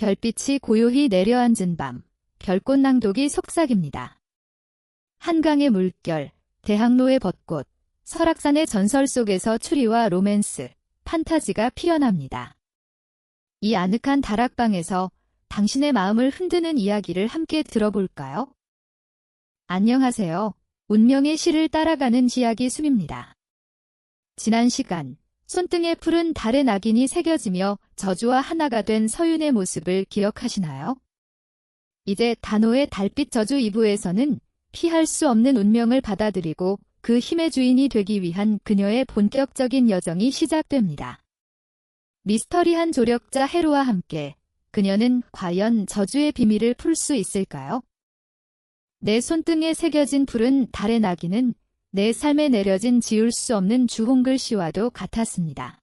별빛이 고요히 내려앉은 밤, 별꽃 낭독이 속삭입니다. 한강의 물결, 대학로의 벚꽃, 설악산의 전설 속에서 추리와 로맨스, 판타지가 피어납니다. 이 아늑한 다락방에서 당신의 마음을 흔드는 이야기를 함께 들어볼까요? 안녕하세요. 운명의 시를 따라가는 지아기 숨입니다. 지난 시간, 손등에 푸른 달의 낙인이 새겨지며 저주와 하나가 된 서윤의 모습을 기억하시나요? 이제 단호의 달빛 저주 2부에서는 피할 수 없는 운명을 받아들이고 그 힘의 주인이 되기 위한 그녀의 본격적인 여정이 시작됩니다. 미스터리한 조력자 해로와 함께 그녀는 과연 저주의 비밀을 풀 수 있을까요? 내 손등에 새겨진 푸른 달의 낙인은 내 삶에 내려진 지울 수 없는 주홍글씨와도 같았습니다.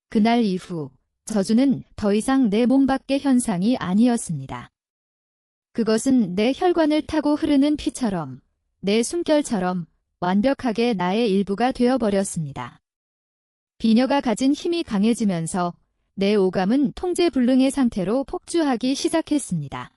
그날 이후 저주는 더 이상 내 몸 밖의 현상이 아니었습니다. 그것은 내 혈관을 타고 흐르는 피처럼, 내 숨결처럼 완벽하게 나의 일부가 되어버렸습니다. 비녀가 가진 힘이 강해지면서 내 오감은 통제불능의 상태로 폭주하기 시작했습니다.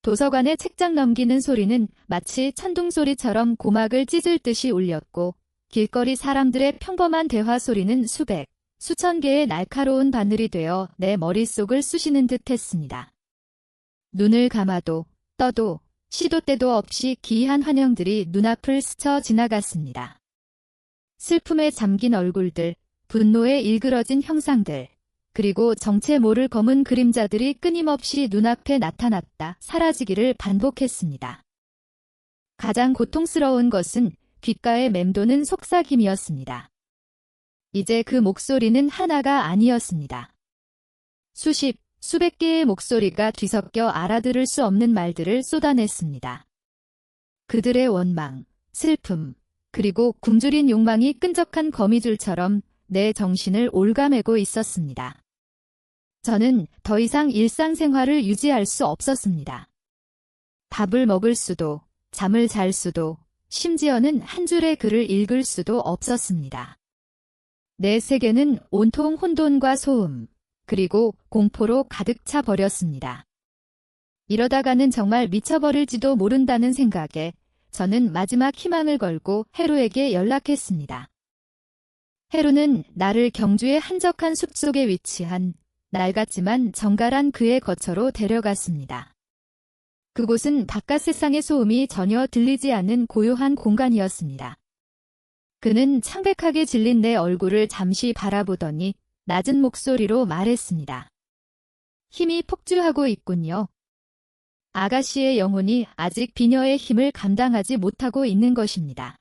도서관의 책장 넘기는 소리는 마치 천둥소리처럼 고막을 찢을 듯이 울렸고, 길거리 사람들의 평범한 대화 소리는 수백, 수천 개의 날카로운 바늘이 되어 내 머릿속을 쑤시는 듯 했습니다. 눈을 감아도, 떠도, 시도 때도 없이 기이한 환영들이 눈앞을 스쳐 지나갔습니다. 슬픔에 잠긴 얼굴들, 분노에 일그러진 형상들, 그리고 정체 모를 검은 그림자들이 끊임없이 눈앞에 나타났다 사라지기를 반복했습니다. 가장 고통스러운 것은 귓가에 맴도는 속삭임이었습니다. 이제 그 목소리는 하나가 아니었습니다. 수십, 수백 개의 목소리가 뒤섞여 알아들을 수 없는 말들을 쏟아냈습니다. 그들의 원망, 슬픔, 그리고 굶주린 욕망이 끈적한 거미줄처럼 내 정신을 올가매고 있었습니다. 저는 더 이상 일상생활을 유지할 수 없었습니다. 밥을 먹을 수도, 잠을 잘 수도, 심지어는 한 줄의 글을 읽을 수도 없었습니다. 내 세계는 온통 혼돈과 소음, 그리고 공포로 가득 차 버렸습니다. 이러다가는 정말 미쳐버릴지도 모른다는 생각에 저는 마지막 희망을 걸고 해루에게 연락했습니다. 해루는 나를 경주의 한적한 숲속에 위치한 낡았지만 정갈한 그의 거처로 데려갔습니다. 그곳은 바깥 세상의 소음이 전혀 들리지 않는 고요한 공간이었습니다. 그는 창백하게 질린 내 얼굴을 잠시 바라보더니 낮은 목소리로 말했습니다. 힘이 폭주하고 있군요. 아가씨의 영혼이 아직 비녀의 힘을 감당하지 못하고 있는 것입니다.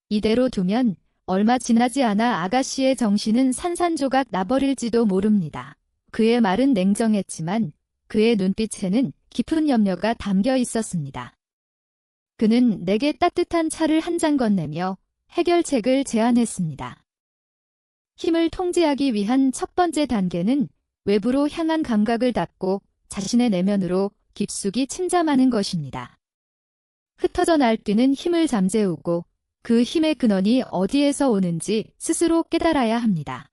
이대로 두면 얼마 지나지 않아 아가씨의 정신은 산산조각 나버릴지도 모릅니다. 그의 말은 냉정했지만 그의 눈빛에는 깊은 염려가 담겨 있었습니다. 그는 내게 따뜻한 차를 한 잔 건네며 해결책을 제안했습니다. 힘을 통제하기 위한 첫 번째 단계는 외부로 향한 감각을 닫고 자신의 내면으로 깊숙이 침잠하는 것입니다. 흩어져 날뛰는 힘을 잠재우고 그 힘의 근원이 어디에서 오는지 스스로 깨달아야 합니다.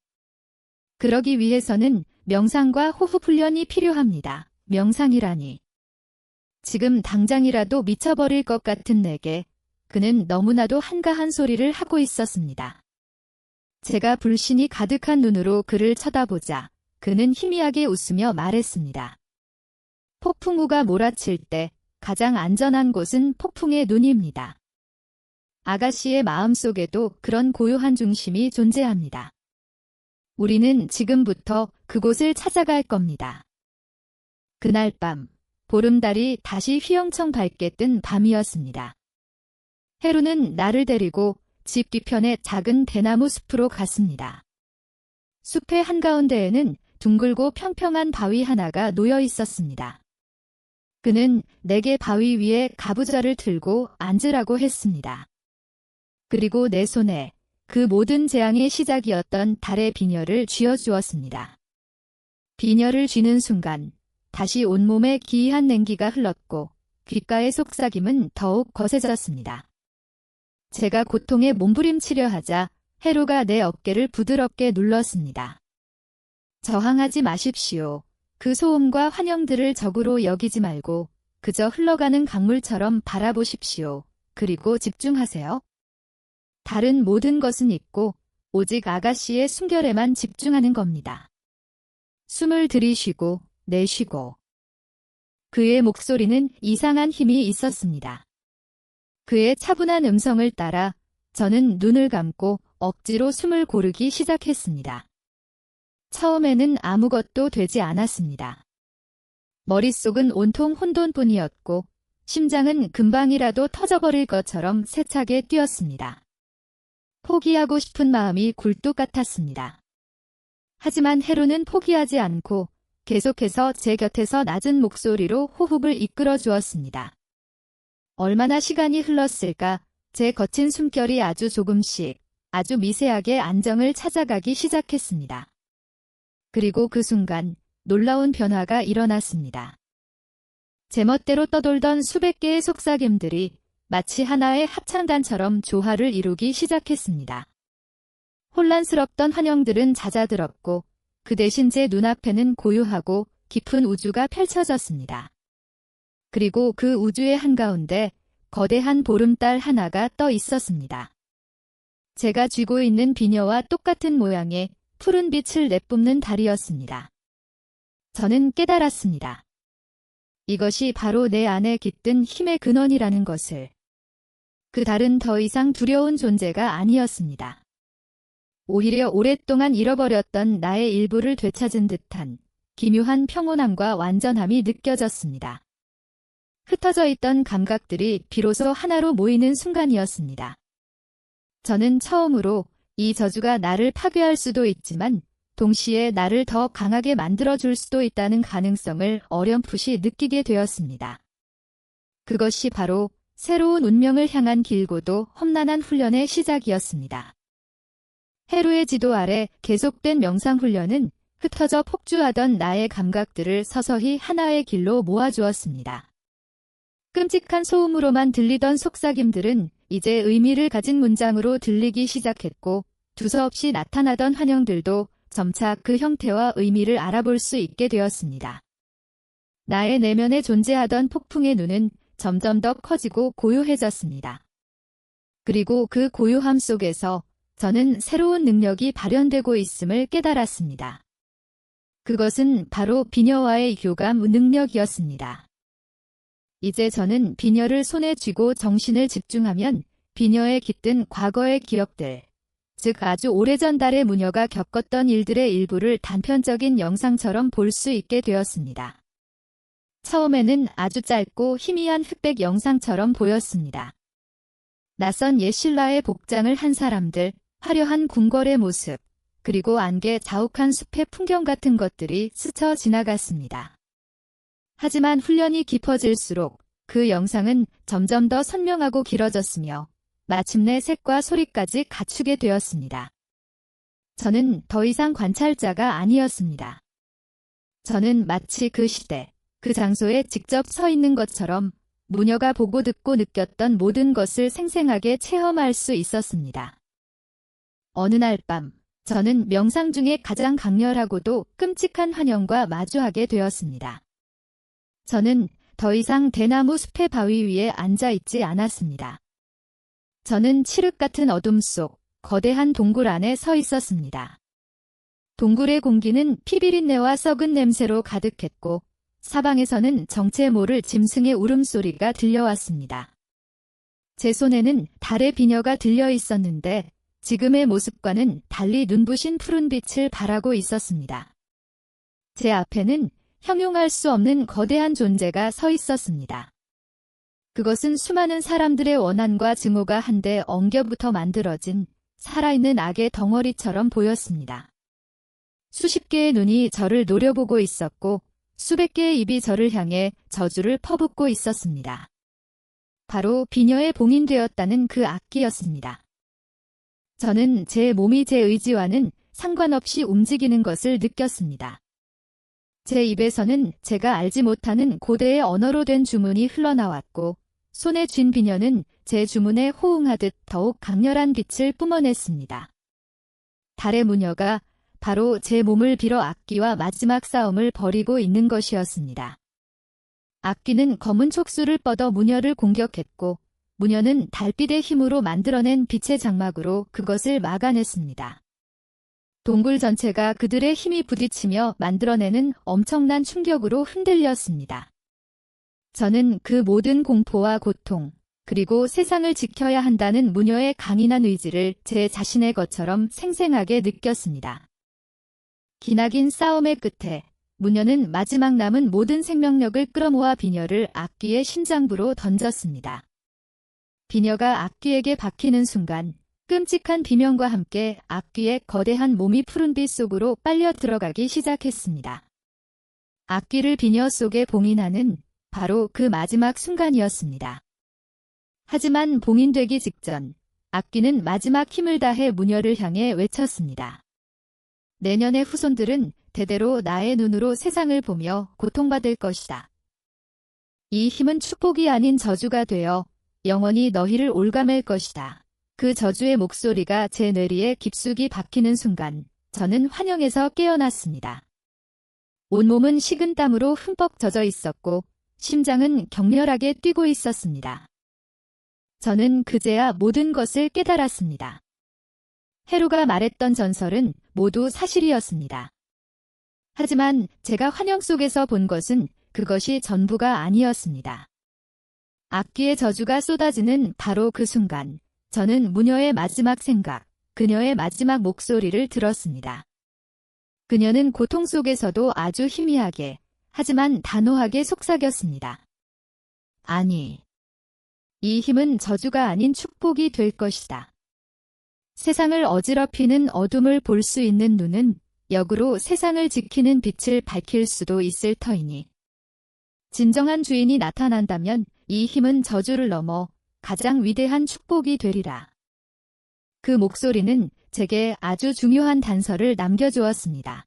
그러기 위해서는 명상과 호흡 훈련이 필요합니다. 명상이라니. 지금 당장이라도 미쳐버릴 것 같은 내게 그는 너무나도 한가한 소리를 하고 있었습니다. 제가 불신이 가득한 눈으로 그를 쳐다보자 그는 희미하게 웃으며 말했습니다. 폭풍우가 몰아칠 때 가장 안전한 곳은 폭풍의 눈입니다. 아가씨의 마음속에도 그런 고요한 중심이 존재합니다. 우리는 지금부터 그곳을 찾아갈 겁니다. 그날 밤, 보름달이 다시 휘영청 밝게 뜬 밤이었습니다. 해루는 나를 데리고 집 뒤편의 작은 대나무 숲으로 갔습니다. 숲의 한가운데에는 둥글고 평평한 바위 하나가 놓여 있었습니다. 그는 내게 바위 위에 가부좌를 들고 앉으라고 했습니다. 그리고 내 손에 그 모든 재앙의 시작이었던 달의 비녀를 쥐어주었습니다. 비녀를 쥐는 순간 다시 온몸에 기이한 냉기가 흘렀고 귓가의 속삭임은 더욱 거세졌습니다. 제가 고통에 몸부림치려 하자 해루가 내 어깨를 부드럽게 눌렀습니다. 저항하지 마십시오. 그 소음과 환영들을 적으로 여기지 말고 그저 흘러가는 강물처럼 바라보십시오. 그리고 집중하세요. 다른 모든 것은 잊고 오직 아가씨의 순결에만 집중하는 겁니다. 숨을 들이쉬고 내쉬고. 그의 목소리는 이상한 힘이 있었습니다. 그의 차분한 음성을 따라 저는 눈을 감고 억지로 숨을 고르기 시작했습니다. 처음에는 아무것도 되지 않았습니다. 머릿속은 온통 혼돈뿐이었고 심장은 금방이라도 터져버릴 것처럼 세차게 뛰었습니다. 포기하고 싶은 마음이 굴뚝 같았습니다. 하지만 헤루는 포기하지 않고 계속해서 제 곁에서 낮은 목소리로 호흡을 이끌어 주었습니다. 얼마나 시간이 흘렀을까? 제 거친 숨결이 아주 조금씩, 아주 미세하게 안정을 찾아가기 시작했습니다. 그리고 그 순간 놀라운 변화가 일어났습니다. 제멋대로 떠돌던 수백 개의 속삭임들이 마치 하나의 합창단처럼 조화를 이루기 시작했습니다. 혼란스럽던 환영들은 잦아들었고 그 대신 제 눈앞에는 고요하고 깊은 우주가 펼쳐졌습니다. 그리고 그 우주의 한가운데 거대한 보름달 하나가 떠 있었습니다. 제가 쥐고 있는 비녀와 똑같은 모양의 푸른 빛을 내뿜는 달이었습니다. 저는 깨달았습니다. 이것이 바로 내 안에 깃든 힘의 근원이라는 것을. 그 달은 더 이상 두려운 존재가 아니었습니다. 오히려 오랫동안 잃어버렸던 나의 일부를 되찾은 듯한 기묘한 평온함과 완전함이 느껴졌습니다. 흩어져 있던 감각들이 비로소 하나로 모이는 순간이었습니다. 저는 처음으로 이 저주가 나를 파괴할 수도 있지만 동시에 나를 더 강하게 만들어줄 수도 있다는 가능성을 어렴풋이 느끼게 되었습니다. 그것이 바로 새로운 운명을 향한 길고도 험난한 훈련의 시작이었습니다. 헤루의 지도 아래 계속된 명상훈련은 흩어져 폭주하던 나의 감각들을 서서히 하나의 길로 모아주었습니다. 끔찍한 소음으로만 들리던 속삭임들은 이제 의미를 가진 문장으로 들리기 시작했고 두서없이 나타나던 환영들도 점차 그 형태와 의미를 알아볼 수 있게 되었습니다. 나의 내면에 존재하던 폭풍의 눈은 점점 더 커지고 고요해졌습니다. 그리고 그 고요함 속에서 저는 새로운 능력이 발현되고 있음을 깨달았습니다. 그것은 바로 비녀와의 교감 능력이었습니다. 이제 저는 비녀를 손에 쥐고 정신을 집중하면 비녀에 깃든 과거의 기억들, 즉 아주 오래전 달의 무녀가 겪었던 일들의 일부를 단편적인 영상처럼 볼 수 있게 되었습니다. 처음에는 아주 짧고 희미한 흑백 영상처럼 보였습니다. 낯선 옛 신라의 복장을 한 사람들, 화려한 궁궐의 모습, 그리고 안개 자욱한 숲의 풍경 같은 것들이 스쳐 지나갔습니다. 하지만 훈련이 깊어질수록 그 영상은 점점 더 선명하고 길어졌으며 마침내 색과 소리까지 갖추게 되었습니다. 저는 더 이상 관찰자가 아니었습니다. 저는 마치 그 시대, 그 장소에 직접 서 있는 것처럼 무녀가 보고 듣고 느꼈던 모든 것을 생생하게 체험할 수 있었습니다. 어느 날 밤, 저는 명상 중에 가장 강렬하고도 끔찍한 환영과 마주하게 되었습니다. 저는 더 이상 대나무 숲의 바위 위에 앉아 있지 않았습니다. 저는 칠흑 같은 어둠 속 거대한 동굴 안에 서 있었습니다. 동굴의 공기는 피비린내와 썩은 냄새로 가득했고 사방에서는 정체 모를 짐승의 울음소리가 들려왔습니다. 제 손에는 달의 비녀가 들려 있었는데 지금의 모습과는 달리 눈부신 푸른 빛을 발하고 있었습니다. 제 앞에는 형용할 수 없는 거대한 존재가 서 있었습니다. 그것은 수많은 사람들의 원한과 증오가 한데 엉겨붙어 만들어진 살아있는 악의 덩어리처럼 보였습니다. 수십 개의 눈이 저를 노려보고 있었고 수백 개의 입이 저를 향해 저주를 퍼붓고 있었습니다. 바로 비녀에 봉인되었다는 그 악기였습니다. 저는 제 몸이 제 의지와는 상관없이 움직이는 것을 느꼈습니다. 제 입에서는 제가 알지 못하는 고대의 언어로 된 주문이 흘러나왔고 손에 쥔 비녀는 제 주문에 호응하듯 더욱 강렬한 빛을 뿜어냈습니다. 달의 무녀가 바로 제 몸을 빌어 악귀와 마지막 싸움을 벌이고 있는 것이었습니다. 악귀는 검은 촉수를 뻗어 무녀를 공격했고 무녀는 달빛의 힘으로 만들어낸 빛의 장막으로 그것을 막아냈습니다. 동굴 전체가 그들의 힘이 부딪히며 만들어내는 엄청난 충격으로 흔들렸습니다. 저는 그 모든 공포와 고통, 그리고 세상을 지켜야 한다는 무녀의 강인한 의지를 제 자신의 것처럼 생생하게 느꼈습니다. 기나긴 싸움의 끝에 무녀는 마지막 남은 모든 생명력을 끌어모아 비녀를 악귀의 심장부로 던졌습니다. 비녀가 악귀에게 박히는 순간 끔찍한 비명과 함께 악귀의 거대한 몸이 푸른빛 속으로 빨려 들어가기 시작했습니다. 악귀를 비녀 속에 봉인하는 바로 그 마지막 순간이었습니다. 하지만 봉인되기 직전 악귀는 마지막 힘을 다해 무녀를 향해 외쳤습니다. 내년의 후손들은 대대로 나의 눈으로 세상을 보며 고통받을 것이다. 이 힘은 축복이 아닌 저주가 되어 영원히 너희를 올가맬 것이다. 그 저주의 목소리가 제 뇌리에 깊숙이 박히는 순간 저는 환영에서 깨어났습니다. 온몸은 식은땀으로 흠뻑 젖어 있었고 심장은 격렬하게 뛰고 있었습니다. 저는 그제야 모든 것을 깨달았습니다. 헤루가 말했던 전설은 모두 사실이었습니다. 하지만 제가 환영 속에서 본 것은 그것이 전부가 아니었습니다. 악귀의 저주가 쏟아지는 바로 그 순간 저는 무녀의 마지막 생각, 그녀의 마지막 목소리를 들었습니다. 그녀는 고통 속에서도 아주 희미하게, 하지만 단호하게 속삭였습니다. 아니, 이 힘은 저주가 아닌 축복이 될 것이다. 세상을 어지럽히는 어둠을 볼 수 있는 눈은 역으로 세상을 지키는 빛을 밝힐 수도 있을 터이니. 진정한 주인이 나타난다면 이 힘은 저주를 넘어 가장 위대한 축복이 되리라. 그 목소리는 제게 아주 중요한 단서를 남겨주었습니다.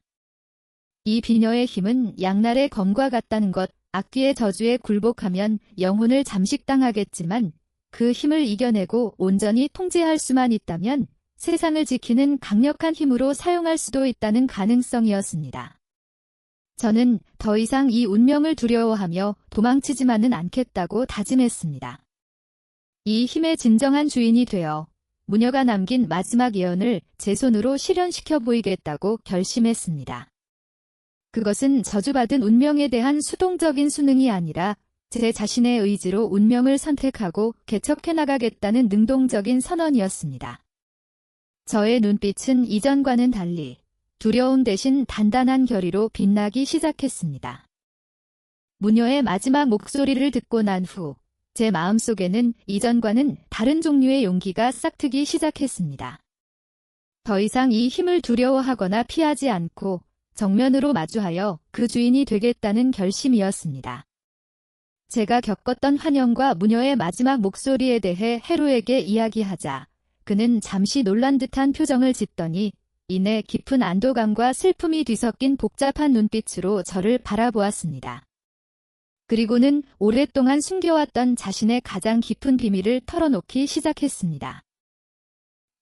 이 비녀의 힘은 양날의 검과 같다는 것, 악귀의 저주에 굴복하면 영혼을 잠식당하겠지만 그 힘을 이겨내고 온전히 통제할 수만 있다면 세상을 지키는 강력한 힘으로 사용할 수도 있다는 가능성이었습니다. 저는 더 이상 이 운명을 두려워하며 도망치지만은 않겠다고 다짐했습니다. 이 힘의 진정한 주인이 되어 무녀가 남긴 마지막 예언을 제 손으로 실현시켜 보이겠다고 결심했습니다. 그것은 저주받은 운명에 대한 수동적인 수능이 아니라 제 자신의 의지로 운명을 선택하고 개척해 나가겠다는 능동적인 선언이었습니다. 저의 눈빛은 이전과는 달리 두려움 대신 단단한 결의로 빛나기 시작했습니다. 무녀의 마지막 목소리를 듣고 난 후 제 마음속에는 이전과는 다른 종류의 용기가 싹트기 시작했습니다. 더 이상 이 힘을 두려워하거나 피하지 않고 정면으로 마주하여 그 주인이 되겠다는 결심이었습니다. 제가 겪었던 환영과 무녀의 마지막 목소리에 대해 헤루에게 이야기하자 그는 잠시 놀란 듯한 표정을 짓더니 이내 깊은 안도감과 슬픔이 뒤섞인 복잡한 눈빛으로 저를 바라보았습니다. 그리고는 오랫동안 숨겨왔던 자신의 가장 깊은 비밀을 털어놓기 시작했습니다.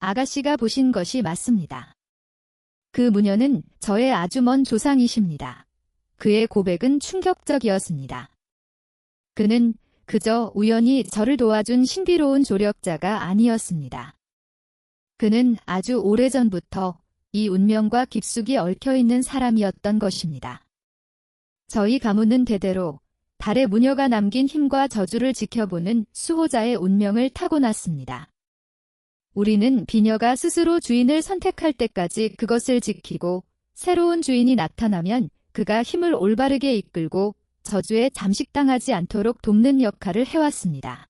아가씨가 보신 것이 맞습니다. 그 무녀는 저의 아주 먼 조상이십니다. 그의 고백은 충격적이었습니다. 그는 그저 우연히 저를 도와준 신비로운 조력자가 아니었습니다. 그는 아주 오래전부터 이 운명과 깊숙이 얽혀있는 사람이었던 것입니다. 저희 가문은 대대로 달의 무녀가 남긴 힘과 저주를 지켜보는 수호자의 운명을 타고났습니다. 우리는 비녀가 스스로 주인을 선택할 때까지 그것을 지키고 새로운 주인이 나타나면 그가 힘을 올바르게 이끌고 저주에 잠식당하지 않도록 돕는 역할을 해왔습니다.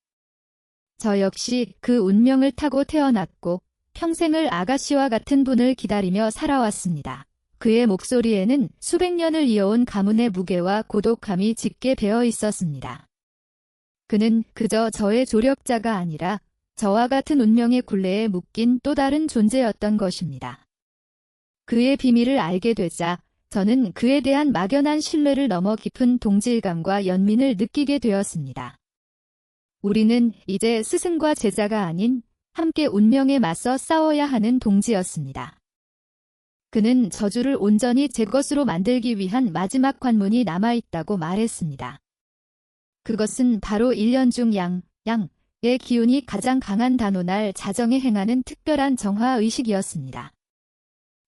저 역시 그 운명을 타고 태어났고 평생을 아가씨와 같은 분을 기다리며 살아왔습니다. 그의 목소리에는 수백 년을 이어온 가문의 무게와 고독함이 짙게 배어 있었습니다. 그는 그저 저의 조력자가 아니라 저와 같은 운명의 굴레에 묶인 또 다른 존재였던 것입니다. 그의 비밀을 알게 되자 저는 그에 대한 막연한 신뢰를 넘어 깊은 동질감과 연민을 느끼게 되었습니다. 우리는 이제 스승과 제자가 아닌 함께 운명에 맞서 싸워야 하는 동지였습니다. 그는 저주를 온전히 제 것으로 만들기 위한 마지막 관문이 남아있다고 말했습니다. 그것은 바로 1년 중 양의 기운이 가장 강한 단오날 자정에 행하는 특별한 정화의식이었습니다.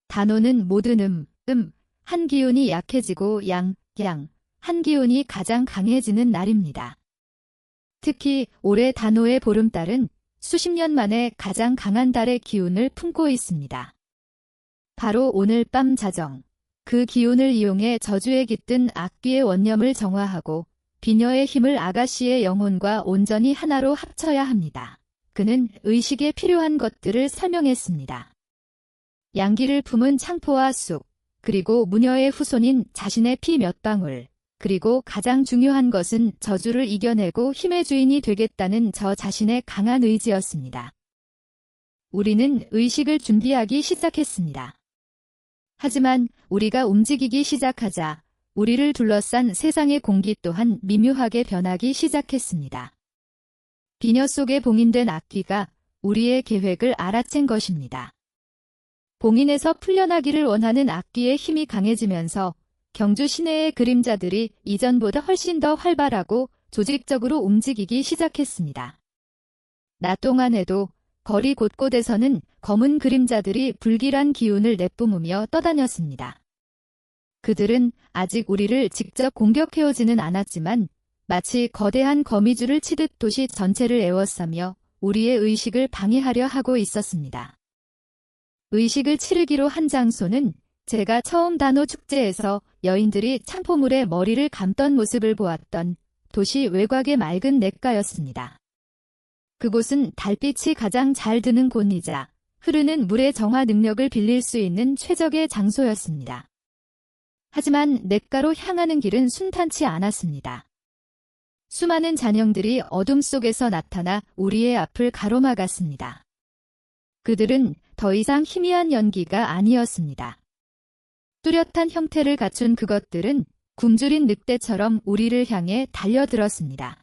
단오는 모든 한 기운이 약해지고 한 기운이 가장 강해지는 날입니다. 특히 올해 단오의 보름달은 수십 년 만에 가장 강한 달의 기운을 품고 있습니다. 바로 오늘 밤 자정, 그 기운을 이용해 저주에 깃든 악귀의 원념을 정화하고 비녀의 힘을 아가씨의 영혼과 온전히 하나로 합쳐야 합니다. 그는 의식에 필요한 것들을 설명했습니다. 양기를 품은 창포와 쑥, 그리고 무녀의 후손인 자신의 피 몇 방울, 그리고 가장 중요한 것은 저주를 이겨내고 힘의 주인이 되겠다는 저 자신의 강한 의지였습니다. 우리는 의식을 준비하기 시작했습니다. 하지만 우리가 움직이기 시작하자 우리를 둘러싼 세상의 공기 또한 미묘하게 변하기 시작했습니다. 비녀 속에 봉인된 악귀가 우리의 계획을 알아챈 것입니다. 봉인에서 풀려나기를 원하는 악귀의 힘이 강해지면서 경주 시내의 그림자들이 이전보다 훨씬 더 활발하고 조직적으로 움직이기 시작했습니다. 낮 동안에도 거리 곳곳에서는 검은 그림자들이 불길한 기운을 내뿜으며 떠다녔습니다. 그들은 아직 우리를 직접 공격해오지는 않았지만 마치 거대한 거미줄을 치듯 도시 전체를 에워싸며 우리의 의식을 방해하려 하고 있었습니다. 의식을 치르기로 한 장소는 제가 처음 단오 축제에서 여인들이 창포물에 머리를 감던 모습을 보았던 도시 외곽의 맑은 냇가였습니다. 그곳은 달빛이 가장 잘 드는 곳이자 흐르는 물의 정화 능력을 빌릴 수 있는 최적의 장소였습니다. 하지만 냇가로 향하는 길은 순탄치 않았습니다. 수많은 잔영들이 어둠 속에서 나타나 우리의 앞을 가로막았습니다. 그들은 더 이상 희미한 연기가 아니었습니다. 뚜렷한 형태를 갖춘 그것들은 굶주린 늑대처럼 우리를 향해 달려들었습니다.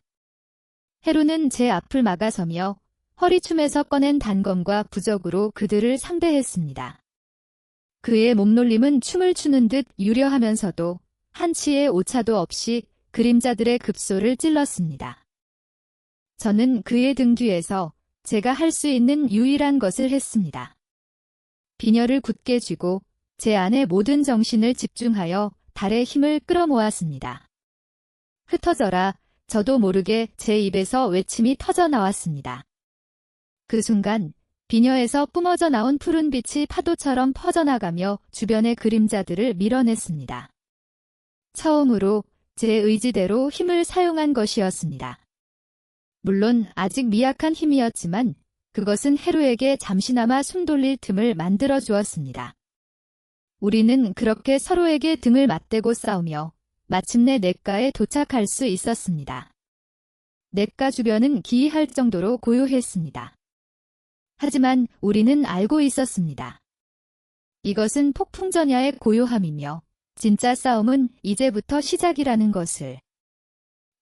헤루는 제 앞을 막아서며 허리춤에서 꺼낸 단검과 부적으로 그들을 상대했습니다. 그의 몸놀림은 춤을 추는 듯 유려하면서도 한치의 오차도 없이 그림자들의 급소를 찔렀습니다. 저는 그의 등 뒤에서 제가 할 수 있는 유일한 것을 했습니다. 비녀를 굳게 쥐고 제 안의 모든 정신을 집중하여 달의 힘을 끌어모았습니다. 흩어져라. 저도 모르게 제 입에서 외침이 터져 나왔습니다. 그 순간 비녀에서 뿜어져 나온 푸른 빛이 파도처럼 퍼져나가며 주변의 그림자들을 밀어냈습니다. 처음으로 제 의지대로 힘을 사용한 것이었습니다. 물론 아직 미약한 힘이었지만 그것은 헤루에게 잠시나마 숨 돌릴 틈을 만들어 주었습니다. 우리는 그렇게 서로에게 등을 맞대고 싸우며 마침내 냇가에 도착할 수 있었습니다. 냇가 주변은 기이할 정도로 고요했습니다. 하지만 우리는 알고 있었습니다. 이것은 폭풍전야의 고요함이며 진짜 싸움은 이제부터 시작이라는 것을.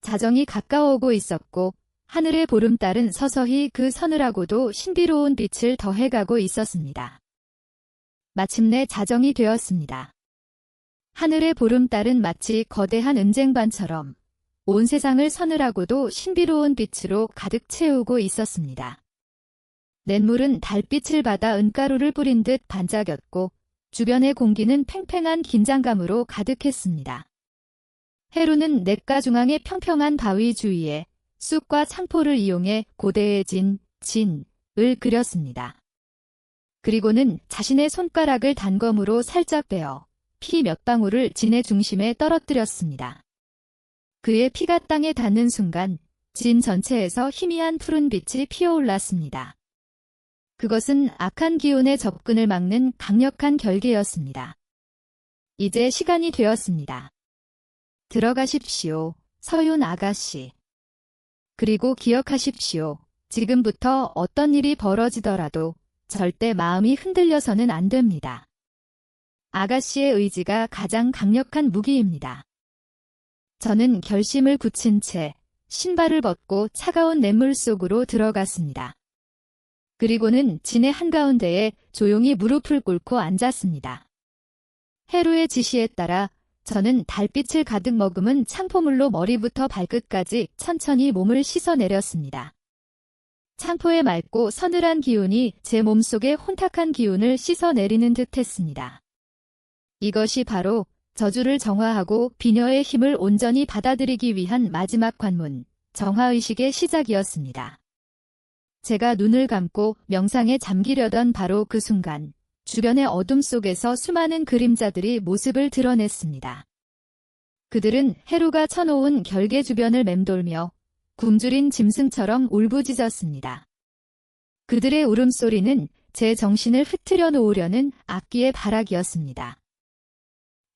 자정이 가까워오고 있었고 하늘의 보름달은 서서히 그 서늘하고도 신비로운 빛을 더해가고 있었습니다. 마침내 자정이 되었습니다. 하늘의 보름달은 마치 거대한 은쟁반처럼 온 세상을 서늘하고도 신비로운 빛으로 가득 채우고 있었습니다. 냇물은 달빛을 받아 은가루를 뿌린 듯 반짝였고 주변의 공기는 팽팽한 긴장감으로 가득했습니다. 헤루는 냇가 중앙의 평평한 바위 주위에 쑥과 창포를 이용해 고대해진 진을 그렸습니다. 그리고는 자신의 손가락을 단검으로 살짝 베어 피 몇 방울을 진의 중심에 떨어뜨렸습니다. 그의 피가 땅에 닿는 순간 진 전체에서 희미한 푸른 빛이 피어올랐습니다. 그것은 악한 기운의 접근을 막는 강력한 결계였습니다. 이제 시간이 되었습니다. 들어가십시오, 서윤 아가씨. 그리고 기억하십시오. 지금부터 어떤 일이 벌어지더라도 절대 마음이 흔들려서는 안 됩니다. 아가씨의 의지가 가장 강력한 무기입니다. 저는 결심을 굳힌 채 신발을 벗고 차가운 냇물 속으로 들어갔습니다. 그리고는 진의 한가운데에 조용히 무릎을 꿇고 앉았습니다. 해루의 지시에 따라 저는 달빛을 가득 머금은 창포물로 머리부터 발끝까지 천천히 몸을 씻어내렸습니다. 창포의 맑고 서늘한 기운이 제 몸속의 혼탁한 기운을 씻어내리는 듯 했습니다. 이것이 바로 저주를 정화하고 비녀의 힘을 온전히 받아들이기 위한 마지막 관문, 정화의식의 시작이었습니다. 제가 눈을 감고 명상에 잠기려던 바로 그 순간, 주변의 어둠 속에서 수많은 그림자들이 모습을 드러냈습니다. 그들은 해루가 쳐놓은 결계 주변을 맴돌며 굶주린 짐승처럼 울부짖었습니다. 그들의 울음소리는 제 정신을 흐트려 놓으려는 악기의 발악이었습니다.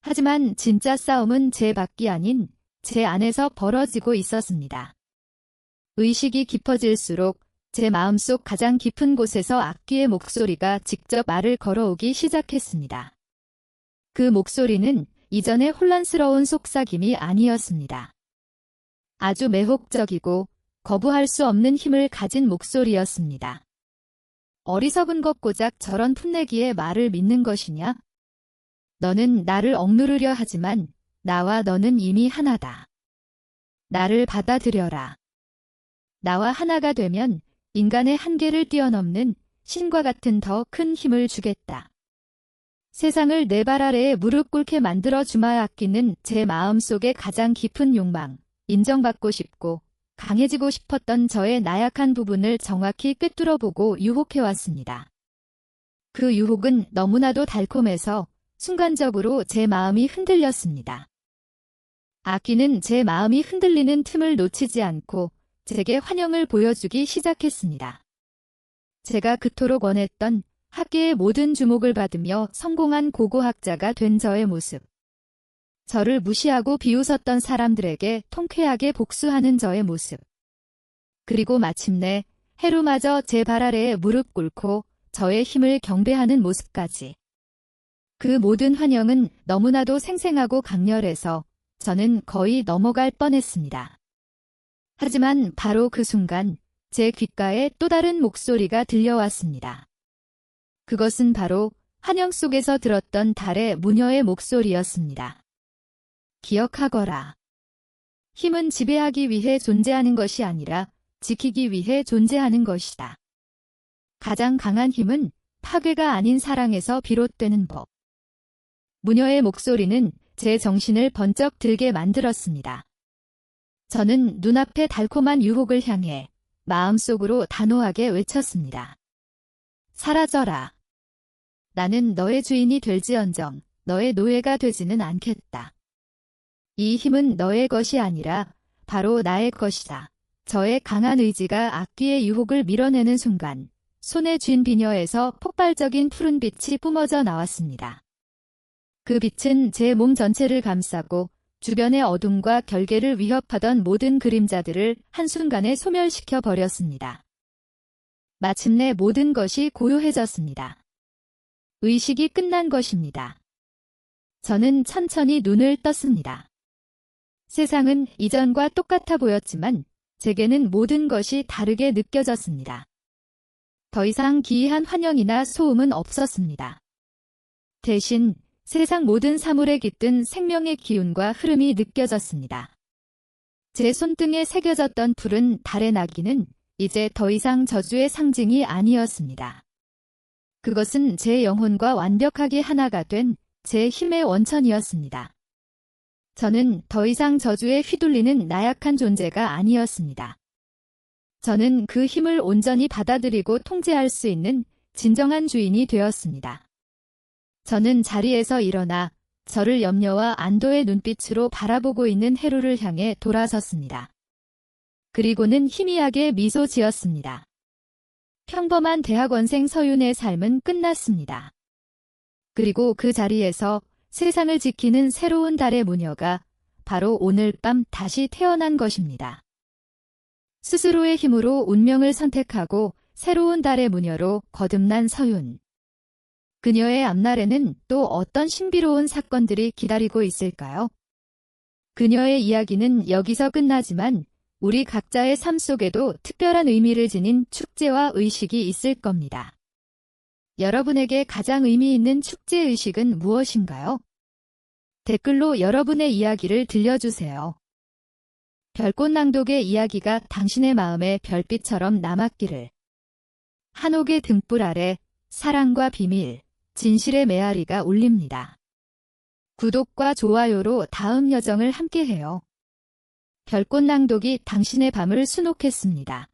하지만 진짜 싸움은 제 밖이 아닌 제 안에서 벌어지고 있었습니다. 의식이 깊어질수록 제 마음속 가장 깊은 곳에서 악기의 목소리가 직접 말을 걸어오기 시작했습니다. 그 목소리는 이전의 혼란스러운 속삭임이 아니었습니다. 아주 매혹적이고 거부할 수 없는 힘을 가진 목소리였습니다. 어리석은 것 고작 저런 풋내기에 말을 믿는 것이냐? 너는 나를 억누르려 하지만 나와 너는 이미 하나다. 나를 받아들여라. 나와 하나가 되면 인간의 한계를 뛰어넘는 신과 같은 더 큰 힘을 주겠다. 세상을 내 발 아래에 무릎 꿇게 만들어 주마. 아끼는 제 마음속의 가장 깊은 욕망, 인정받고 싶고 강해지고 싶었던 저의 나약한 부분을 정확히 꿰뚫어보고 유혹해왔습니다. 그 유혹은 너무나도 달콤해서 순간적으로 제 마음이 흔들렸습니다. 아끼는 제 마음이 흔들리는 틈을 놓치지 않고 제게 환영을 보여주기 시작했습니다. 제가 그토록 원했던 학계의 모든 주목을 받으며 성공한 고고학자가 된 저의 모습. 저를 무시하고 비웃었던 사람들에게 통쾌하게 복수하는 저의 모습. 그리고 마침내 해루마저 제 발 아래에 무릎 꿇고 저의 힘을 경배하는 모습까지. 그 모든 환영은 너무나도 생생하고 강렬해서 저는 거의 넘어갈 뻔했습니다. 하지만 바로 그 순간 제 귓가에 또 다른 목소리가 들려왔습니다. 그것은 바로 환영 속에서 들었던 달의 무녀의 목소리였습니다. 기억하거라. 힘은 지배하기 위해 존재하는 것이 아니라 지키기 위해 존재하는 것이다. 가장 강한 힘은 파괴가 아닌 사랑에서 비롯되는 법. 무녀의 목소리는 제 정신을 번쩍 들게 만들었습니다. 저는 눈앞의 달콤한 유혹을 향해 마음속으로 단호하게 외쳤습니다. 사라져라. 나는 너의 주인이 될지언정 너의 노예가 되지는 않겠다. 이 힘은 너의 것이 아니라 바로 나의 것이다. 저의 강한 의지가 악귀의 유혹을 밀어내는 순간 손에 쥔 비녀에서 폭발적인 푸른빛이 뿜어져 나왔습니다. 그 빛은 제 몸 전체를 감싸고 주변의 어둠과 결계를 위협하던 모든 그림자들을 한순간에 소멸시켜 버렸습니다. 마침내 모든 것이 고요해졌습니다. 의식이 끝난 것입니다. 저는 천천히 눈을 떴습니다. 세상은 이전과 똑같아 보였지만 제게는 모든 것이 다르게 느껴졌습니다. 더 이상 기이한 환영이나 소음은 없었습니다. 대신 세상 모든 사물에 깃든 생명의 기운과 흐름이 느껴졌습니다. 제 손등에 새겨졌던 푸른 달의 나귀는 이제 더 이상 저주의 상징이 아니었습니다. 그것은 제 영혼과 완벽하게 하나가 된 제 힘의 원천이었습니다. 저는 더 이상 저주에 휘둘리는 나약한 존재가 아니었습니다. 저는 그 힘을 온전히 받아들이고 통제할 수 있는 진정한 주인이 되었습니다. 저는 자리에서 일어나 저를 염려와 안도의 눈빛으로 바라보고 있는 해루를 향해 돌아섰습니다. 그리고는 희미하게 미소 지었습니다. 평범한 대학원생 서윤의 삶은 끝났습니다. 그리고 그 자리에서 세상을 지키는 새로운 달의 무녀가 바로 오늘 밤 다시 태어난 것입니다. 스스로의 힘으로 운명을 선택하고 새로운 달의 무녀로 거듭난 서윤. 그녀의 앞날에는 또 어떤 신비로운 사건들이 기다리고 있을까요? 그녀의 이야기는 여기서 끝나지만 우리 각자의 삶 속에도 특별한 의미를 지닌 축제와 의식이 있을 겁니다. 여러분에게 가장 의미 있는 축제 의식은 무엇인가요? 댓글로 여러분의 이야기를 들려주세요. 별꽃낭독의 이야기가 당신의 마음에 별빛처럼 남았기를. 한옥의 등불 아래 사랑과 비밀, 진실의 메아리가 울립니다. 구독과 좋아요로 다음 여정을 함께해요. 별꽃낭독이 당신의 밤을 수놓겠습니다.